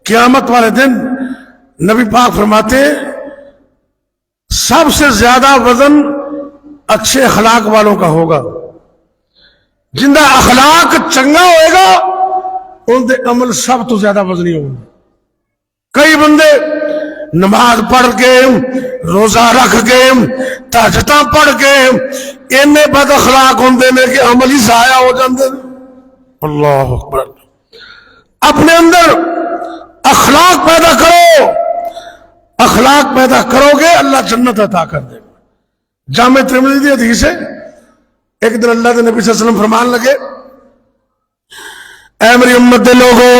قیامت والے دن نبی پاک فرماتے سب سے زیادہ وزن اچھے اخلاق والوں کا ہوگا. جندہ اخلاق چنگا ہوئے گا ان دے عمل سب تو زیادہ وزنی ہوگا. کئی بندے نماز پڑھ کے روزہ رکھ کے تہجداں پڑھ کے اینے بد اخلاق ہوندے نے کہ عمل ہی ضائع ہو جاندے. اللہ اکبر. اپنے اندر اخلاق پیدا کرو. اخلاق پیدا کرو گے اللہ جنت عطا کر دے گا. جامع ترمذی کی حدیث ہے. ایک دن اللہ کے نبی صلی اللہ علیہ وسلم فرمان لگے اے میری امت دے لوگوں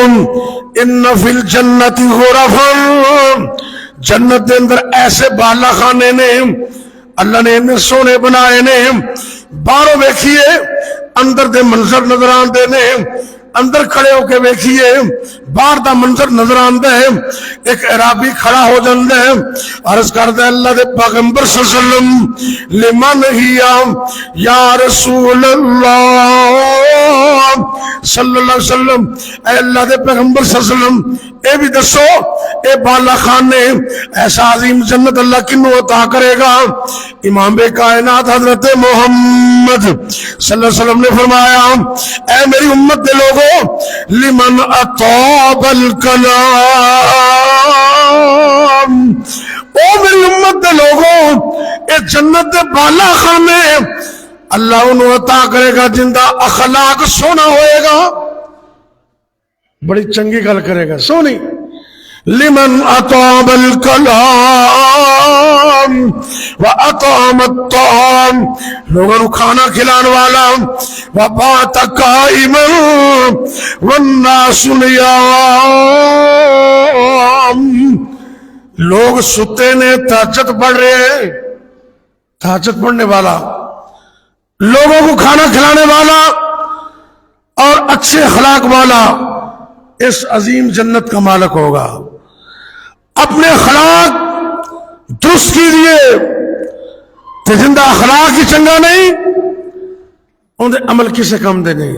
ان فی الجنت غرفا، جنت دے اندر ایسے بالا خانے نے اللہ نے انہیں سونے بنائے نے. باہروں ویکھیے اندر دے منظر نظر آندے نے. اندر کھڑے ہو کے ویکھیے باہر دا منظر نظر آندا ہے. ایک عرابی کھڑا ہو جاندا ہے عرض کردا ہے اللہ دے پیغمبر صلی اللہ علیہ وسلم لمن ہی یا رسول اللہ صلی اللہ علیہ وسلم، اے اللہ دے پیغمبر صلی اللہ علیہ وسلم اے بھی دسو اے بالا خانے ایسا عظیم جنت اللہ کنو عطا کرے گا؟ امام کائنات حضرت محمد صلی اللہ علیہ وسلم نے فرمایا اے میری امت دے لوگوں لمن اطاب الکلام، او میری امت دے لوگوں اے جنت دے بالا خانے اللہ انہوں عطا کرے گا جندہ اخلاق سونا ہوئے گا. بڑی چنگی گل کرے گا سونی. لمن اطاب الکلام واطعم الطعام، لوگوں کو کھانا کھلان والا. وبات قائما والناس نیام، لوگ ستے نے تہجد پڑھ رہے ہیں. تہجد پڑھنے والا لوگوں کو کھانا کھلانے والا اور اچھے اخلاق والا اس عظیم جنت کا مالک ہوگا. اپنے اخلاق درست کیجئے تو زندہ اخلاق ہی چنگا نہیں ان دے عمل کسے کم دے نہیں.